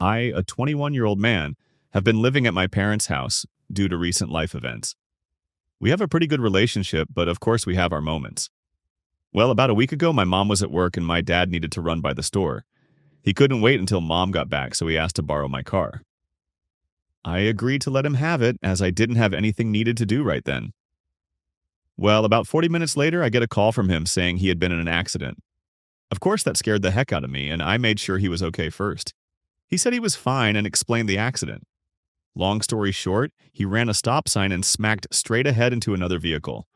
I, a 21-year-old man, have been living at my parents' house due to recent life events. We have a pretty good relationship, but of course we have our moments. Well, about a week ago, my mom was at work and my dad needed to run by the store. He couldn't wait until mom got back, so he asked to borrow my car. I agreed to let him have it, as I didn't have anything needed to do right then. Well, about 40 minutes later, I get a call from him saying he had been in an accident. Of course, that scared the heck out of me, and I made sure he was okay first. He said he was fine and explained the accident. Long story short, he ran a stop sign and smacked straight ahead into another vehicle.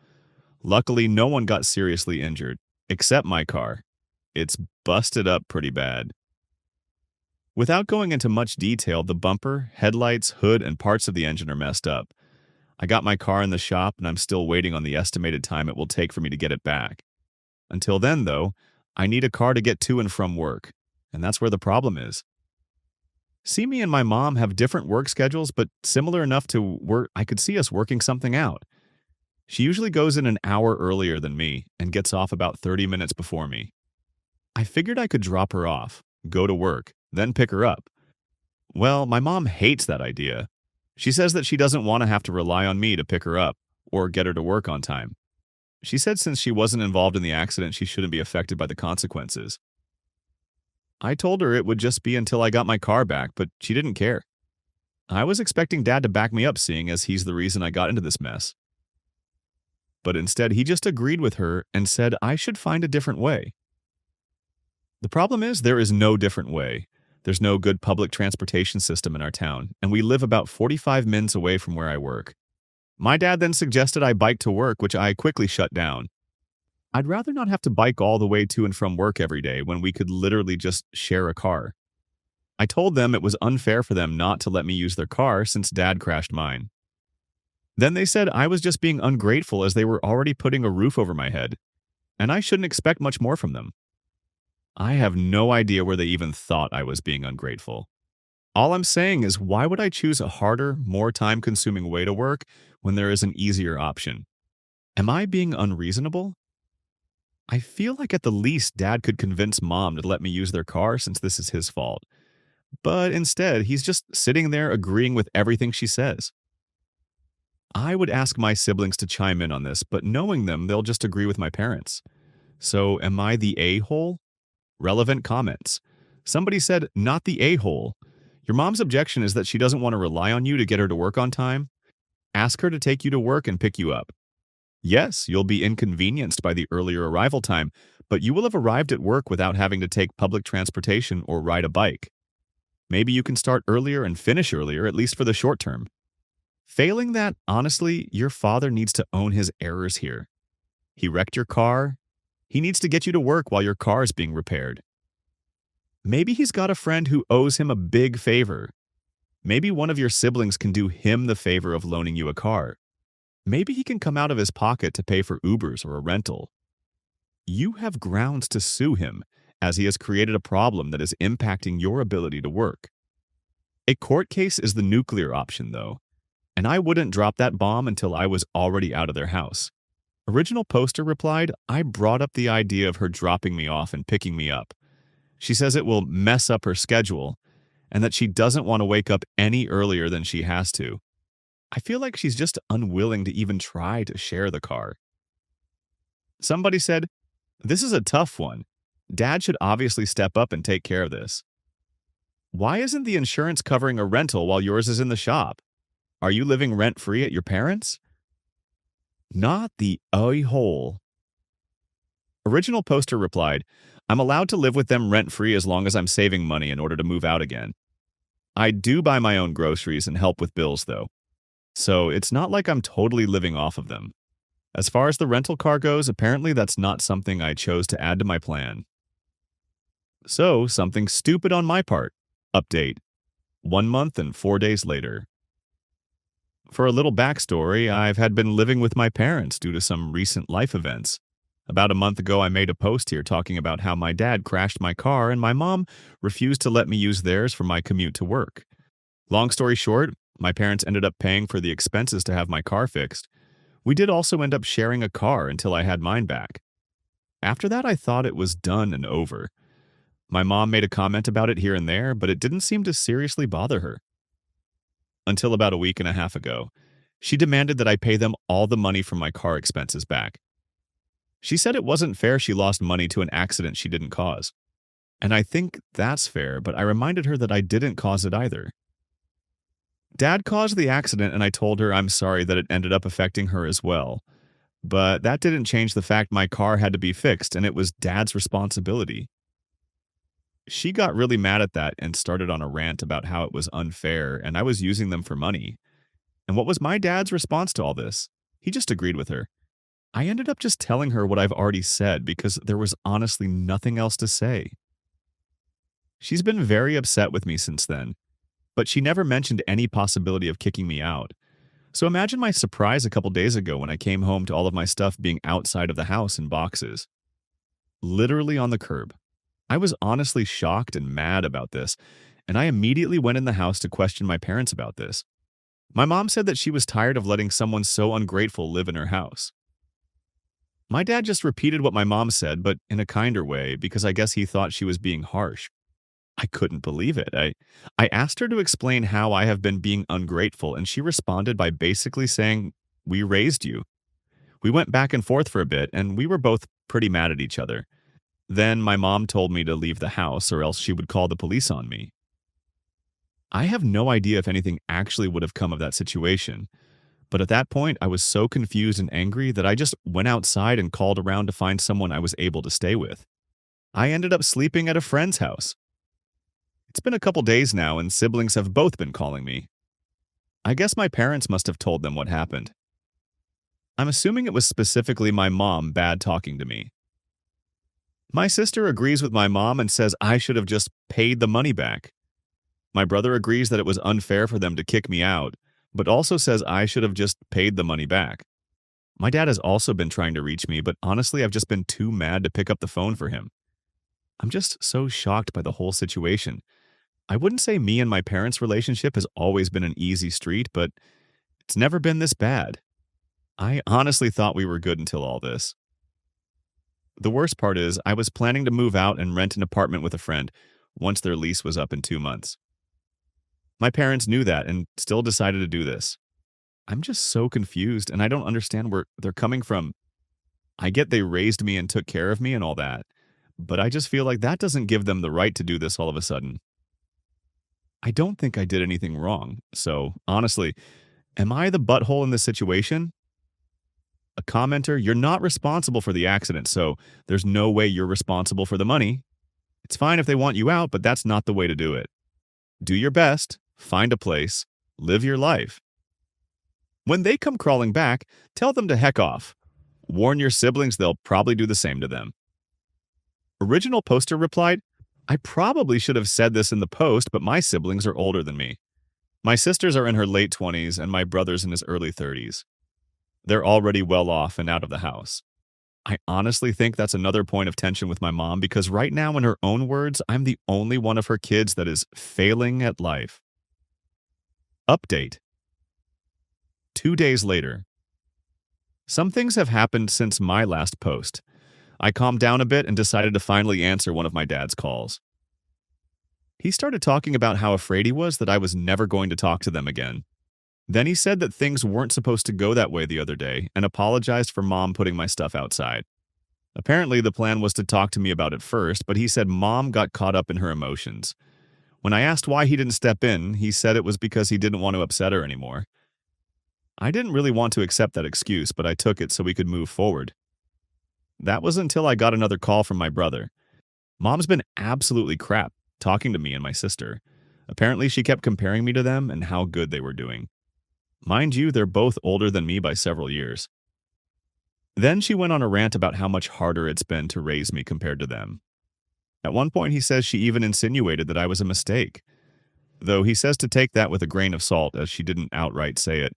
Luckily, no one got seriously injured, except my car. It's busted up pretty bad. Without going into much detail, the bumper, headlights, hood, and parts of the engine are messed up. I got my car in the shop and I'm still waiting on the estimated time it will take for me to get it back. Until then, though, I need a car to get to and from work, and that's where the problem is. See, me and my mom have different work schedules, but similar enough to where I could see us working something out. She usually goes in an hour earlier than me and gets off about 30 minutes before me. I figured I could drop her off, go to work, then pick her up. Well, my mom hates that idea. She says that she doesn't want to have to rely on me to pick her up or get her to work on time. She said since she wasn't involved in the accident, she shouldn't be affected by the consequences. I told her it would just be until I got my car back, but she didn't care. I was expecting Dad to back me up, seeing as he's the reason I got into this mess. But instead, he just agreed with her and said I should find a different way. The problem is there is no different way. There's no good public transportation system in our town, and we live about 45 minutes away from where I work. My dad then suggested I bike to work, which I quickly shut down. I'd rather not have to bike all the way to and from work every day when we could literally just share a car. I told them it was unfair for them not to let me use their car since Dad crashed mine. Then they said I was just being ungrateful as they were already putting a roof over my head, and I shouldn't expect much more from them. I have no idea where they even thought I was being ungrateful. All I'm saying is, why would I choose a harder, more time-consuming way to work when there is an easier option? Am I being unreasonable? I feel like at the least Dad could convince Mom to let me use their car since this is his fault. But instead, he's just sitting there agreeing with everything she says. I would ask my siblings to chime in on this, but knowing them, they'll just agree with my parents. So am I the a-hole? Relevant comments. Somebody said, not the a-hole. Your mom's objection is that she doesn't want to rely on you to get her to work on time. Ask her to take you to work and pick you up. Yes, you'll be inconvenienced by the earlier arrival time, but you will have arrived at work without having to take public transportation or ride a bike. Maybe you can start earlier and finish earlier, at least for the short term. Failing that, honestly, your father needs to own his errors here. He wrecked your car. He needs to get you to work while your car is being repaired. Maybe he's got a friend who owes him a big favor. Maybe one of your siblings can do him the favor of loaning you a car. Maybe he can come out of his pocket to pay for Ubers or a rental. You have grounds to sue him, as he has created a problem that is impacting your ability to work. A court case is the nuclear option, though, and I wouldn't drop that bomb until I was already out of their house. Original poster replied, I brought up the idea of her dropping me off and picking me up. She says it will mess up her schedule and that she doesn't want to wake up any earlier than she has to. I feel like she's just unwilling to even try to share the car. Somebody said, this is a tough one. Dad should obviously step up and take care of this. Why isn't the insurance covering a rental while yours is in the shop? Are you living rent-free at your parents'? Not the a-hole. Original poster replied, I'm allowed to live with them rent-free as long as I'm saving money in order to move out again. I do buy my own groceries and help with bills, though. So it's not like I'm totally living off of them. As far as the rental car goes, apparently that's not something I chose to add to my plan. So, something stupid on my part. Update. 1 month and 4 days later. For a little backstory, I've had been living with my parents due to some recent life events. About a month ago, I made a post here talking about how my dad crashed my car and my mom refused to let me use theirs for my commute to work. Long story short, my parents ended up paying for the expenses to have my car fixed. We did also end up sharing a car until I had mine back. After that, I thought it was done and over. My mom made a comment about it here and there, but it didn't seem to seriously bother her. Until about a week and a half ago, she demanded that I pay them all the money from my car expenses back. She said it wasn't fair she lost money to an accident she didn't cause. And I think that's fair, but I reminded her that I didn't cause it either. Dad caused the accident, and I told her I'm sorry that it ended up affecting her as well. But that didn't change the fact my car had to be fixed, and it was Dad's responsibility. She got really mad at that and started on a rant about how it was unfair and I was using them for money. And what was my dad's response to all this? He just agreed with her. I ended up just telling her what I've already said because there was honestly nothing else to say. She's been very upset with me since then, but she never mentioned any possibility of kicking me out. So imagine my surprise a couple days ago when I came home to all of my stuff being outside of the house in boxes. Literally on the curb. I was honestly shocked and mad about this, and I immediately went in the house to question my parents about this. My mom said that she was tired of letting someone so ungrateful live in her house. My dad just repeated what my mom said, but in a kinder way, because I guess he thought she was being harsh. I couldn't believe it. I asked her to explain how I have been being ungrateful, and she responded by basically saying, "We raised you." We went back and forth for a bit, and we were both pretty mad at each other. Then my mom told me to leave the house or else she would call the police on me. I have no idea if anything actually would have come of that situation, but at that point I was so confused and angry that I just went outside and called around to find someone I was able to stay with. I ended up sleeping at a friend's house. It's been a couple days now and siblings have both been calling me. I guess my parents must have told them what happened. I'm assuming it was specifically my mom bad talking to me. My sister agrees with my mom and says I should have just paid the money back. My brother agrees that it was unfair for them to kick me out, but also says I should have just paid the money back. My dad has also been trying to reach me, but honestly, I've just been too mad to pick up the phone for him. I'm just so shocked by the whole situation. I wouldn't say me and my parents' relationship has always been an easy street, but it's never been this bad. I honestly thought we were good until all this. The worst part is, I was planning to move out and rent an apartment with a friend once their lease was up in 2 months. My parents knew that and still decided to do this. I'm just so confused and I don't understand where they're coming from. I get they raised me and took care of me and all that, but I just feel like that doesn't give them the right to do this all of a sudden. I don't think I did anything wrong, so honestly, am I the butthole in this situation? A commenter, "You're not responsible for the accident, so there's no way you're responsible for the money. It's fine if they want you out, but that's not the way to do it. Do your best, find a place, live your life. When they come crawling back, tell them to heck off. Warn your siblings they'll probably do the same to them." Original poster replied, "I probably should have said this in the post, but my siblings are older than me. My sisters are in her late 20s and my brother's in his early 30s. They're already well off and out of the house. I honestly think that's another point of tension with my mom because right now, in her own words, I'm the only one of her kids that is failing at life." Update. 2 days later. Some things have happened since my last post. I calmed down a bit and decided to finally answer one of my dad's calls. He started talking about how afraid he was that I was never going to talk to them again. Then he said that things weren't supposed to go that way the other day and apologized for mom putting my stuff outside. Apparently, the plan was to talk to me about it first, but he said mom got caught up in her emotions. When I asked why he didn't step in, he said it was because he didn't want to upset her anymore. I didn't really want to accept that excuse, but I took it so we could move forward. That was until I got another call from my brother. Mom's been absolutely crap talking to me and my sister. Apparently, she kept comparing me to them and how good they were doing. Mind you, they're both older than me by several years. Then she went on a rant about how much harder it's been to raise me compared to them. At one point, he says she even insinuated that I was a mistake, though he says to take that with a grain of salt as she didn't outright say it.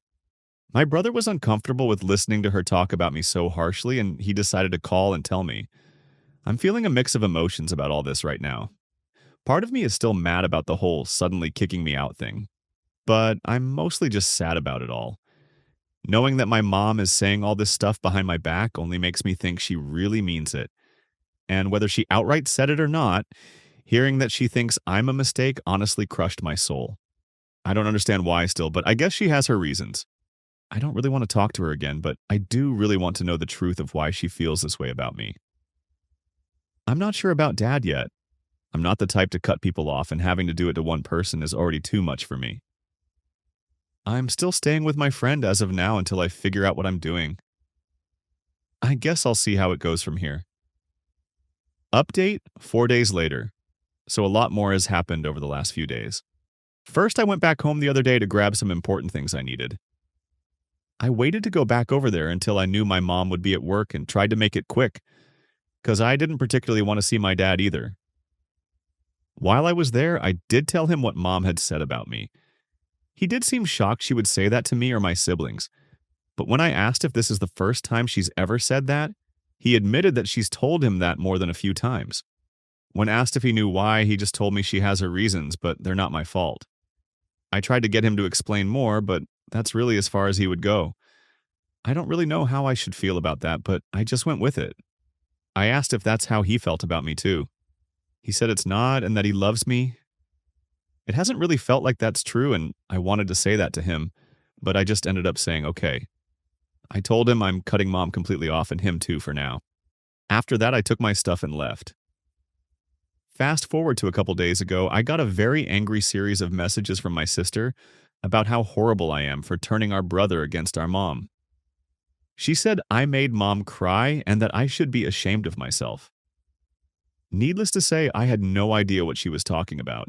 My brother was uncomfortable with listening to her talk about me so harshly, and he decided to call and tell me. I'm feeling a mix of emotions about all this right now. Part of me is still mad about the whole suddenly kicking me out thing, but I'm mostly just sad about it all. Knowing that my mom is saying all this stuff behind my back only makes me think she really means it. And whether she outright said it or not, Hearing that she thinks I'm a mistake honestly crushed my soul. I don't understand why still, but I guess she has her reasons. I don't really want to talk to her again, but I do really want to know the truth of why she feels this way about me. I'm not sure about Dad yet. I'm not the type to cut people off, and having to do it to one person is already too much for me. I'm still staying with my friend as of now until I figure out what I'm doing. I guess I'll see how it goes from here. Update 4 days later. So a lot more has happened over the last few days. First, I went back home the other day to grab some important things I needed. I waited to go back over there until I knew my mom would be at work and tried to make it quick, because I didn't particularly want to see my dad either. While I was there, I did tell him what Mom had said about me. He did seem shocked she would say that to me or my siblings, but when I asked if this is the first time she's ever said that, he admitted that she's told him that more than a few times. When asked if he knew why, he just told me she has her reasons, but they're not my fault. I tried to get him to explain more, but that's really as far as he would go. I don't really know how I should feel about that, but I just went with it. I asked if that's how he felt about me too. He said it's not and that he loves me. It hasn't really felt like that's true, and I wanted to say that to him, but I just ended up saying okay. I told him I'm cutting Mom completely off and him too for now. After that, I took my stuff and left. Fast forward to a couple days ago, I got a very angry series of messages from my sister about how horrible I am for turning our brother against our mom. She said I made Mom cry and that I should be ashamed of myself. Needless to say, I had no idea what she was talking about.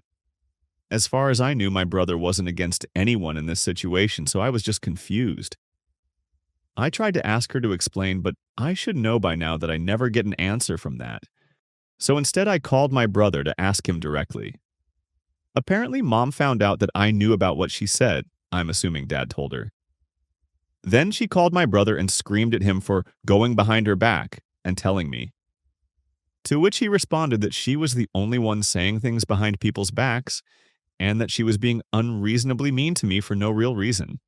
As far as I knew, my brother wasn't against anyone in this situation, so I was just confused. I tried to ask her to explain, but I should know by now that I never get an answer from that. So instead, I called my brother to ask him directly. Apparently, Mom found out that I knew about what she said. I'm assuming Dad told her. Then she called my brother and screamed at him for going behind her back and telling me. To which he responded that she was the only one saying things behind people's backs and that she was being unreasonably mean to me for no real reason.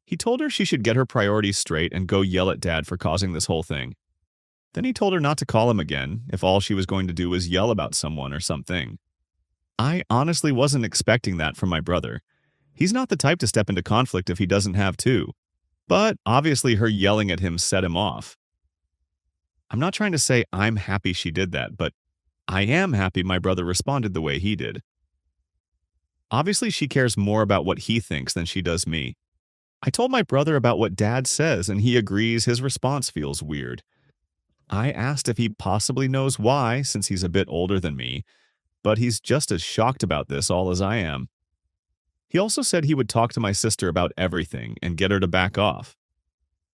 He told her she should get her priorities straight and go yell at Dad for causing this whole thing. Then he told her not to call him again if all she was going to do was yell about someone or something. I honestly wasn't expecting that from my brother. He's not the type to step into conflict if he doesn't have to. But obviously her yelling at him set him off. I'm not trying to say I'm happy she did that, but I am happy my brother responded the way he did. Obviously she cares more about what he thinks than she does me. I told my brother about what Dad says and he agrees his response feels weird. I asked if he possibly knows why, since he's a bit older than me, but he's just as shocked about this all as I am. He also said he would talk to my sister about everything and get her to back off.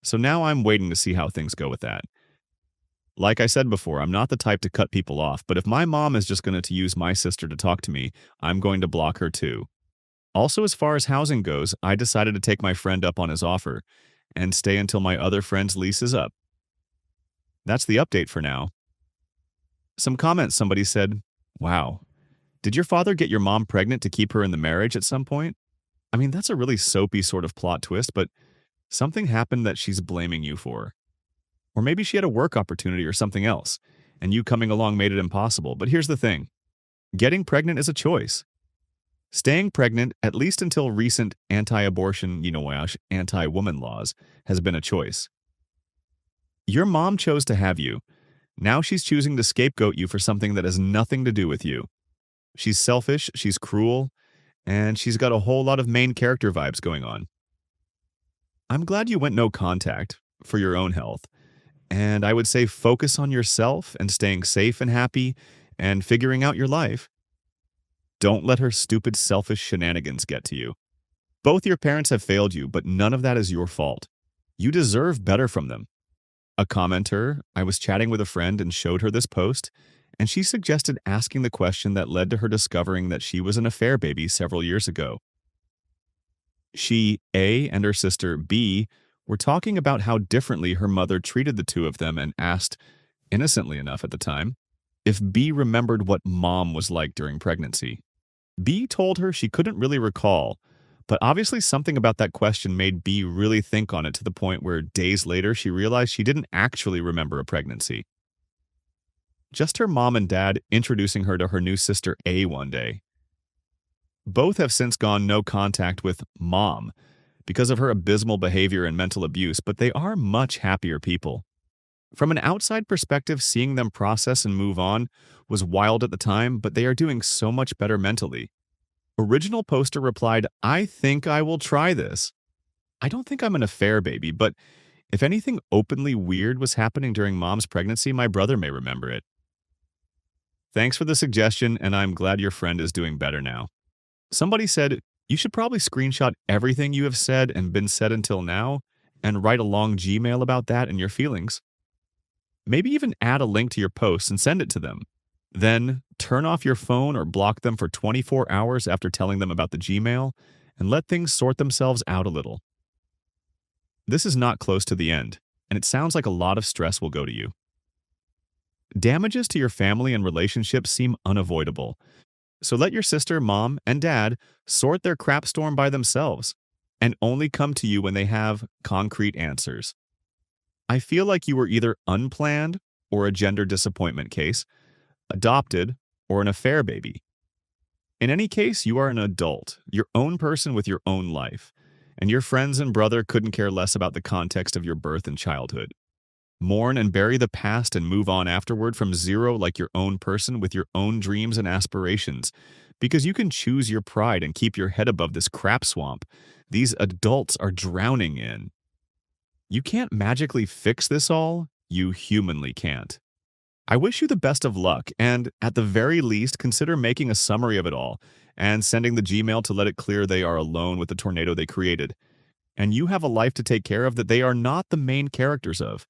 So now I'm waiting to see how things go with that. Like I said before, I'm not the type to cut people off, but if my mom is just going to use my sister to talk to me, I'm going to block her too. Also, as far as housing goes, I decided to take my friend up on his offer and stay until my other friend's lease is up. That's the update for now. Some comments somebody said, "Wow, did your father get your mom pregnant to keep her in the marriage at some point?" I mean, that's a really soapy sort of plot twist, but something happened that she's blaming you for. Or maybe she had a work opportunity or something else, and you coming along made it impossible. But here's the thing. Getting pregnant is a choice. Staying pregnant, at least until recent anti-abortion, anti-woman laws, has been a choice. Your mom chose to have you. Now she's choosing to scapegoat you for something that has nothing to do with you. She's selfish, she's cruel, and she's got a whole lot of main character vibes going on. I'm glad you went no contact for your own health. And I would say focus on yourself and staying safe and happy and figuring out your life. Don't let her stupid, selfish shenanigans get to you. Both your parents have failed you, but none of that is your fault. You deserve better from them. A commenter, I was chatting with a friend and showed her this post, and she suggested asking the question that led to her discovering that she was an affair baby several years ago. She, A, and her sister, B, were talking about how differently her mother treated the two of them and asked, innocently enough at the time, if B remembered what Mom was like during pregnancy. B told her she couldn't really recall, but obviously something about that question made B really think on it to the point where days later she realized she didn't actually remember a pregnancy. just her mom and dad introducing her to her new sister A one day. Both have since gone no contact with mom because of her abysmal behavior and mental abuse, but they are much happier people. From an outside perspective, seeing them process and move on was wild at the time, but they are doing so much better mentally. Original poster replied, "I think I will try this. I don't think I'm an affair baby, but if anything openly weird was happening during mom's pregnancy, my brother may remember it. Thanks for the suggestion, and I'm glad your friend is doing better now." Somebody said, "You should probably screenshot everything you have said and been said until now and write a long Gmail about that and your feelings. Maybe even add a link to your post and send it to them. Then turn off your phone or block them for 24 hours after telling them about the Gmail and let things sort themselves out a little." This is not close to the end, and it sounds like a lot of stress will go to you. Damages to your family and relationships seem unavoidable, so let your sister, mom, and dad sort their crap storm by themselves and only come to you when they have concrete answers. I feel like you were either unplanned or a gender disappointment case, adopted, or an affair baby. In any case, you are an adult, your own person with your own life, and your friends and brother couldn't care less about the context of your birth and childhood. Mourn and bury the past and move on afterward from zero like your own person with your own dreams and aspirations, because you can choose your pride and keep your head above this crap swamp these adults are drowning in. You can't magically fix this all, you humanly can't. I wish you the best of luck, and at the very least, consider making a summary of it all and sending the Gmail to let it clear they are alone with the tornado they created. And you have a life to take care of that they are not the main characters of.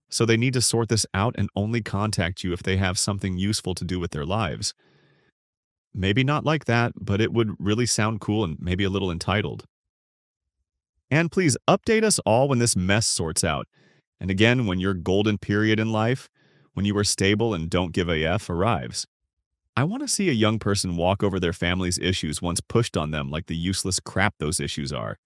So they need to sort this out and only contact you if they have something useful to do with their lives. Maybe not like that, but it would really sound cool and maybe a little entitled. And please update us all when this mess sorts out. And again, when your golden period in life, when you are stable and don't give a F, arrives. I want to see a young person walk over their family's issues once pushed on them like the useless crap those issues are.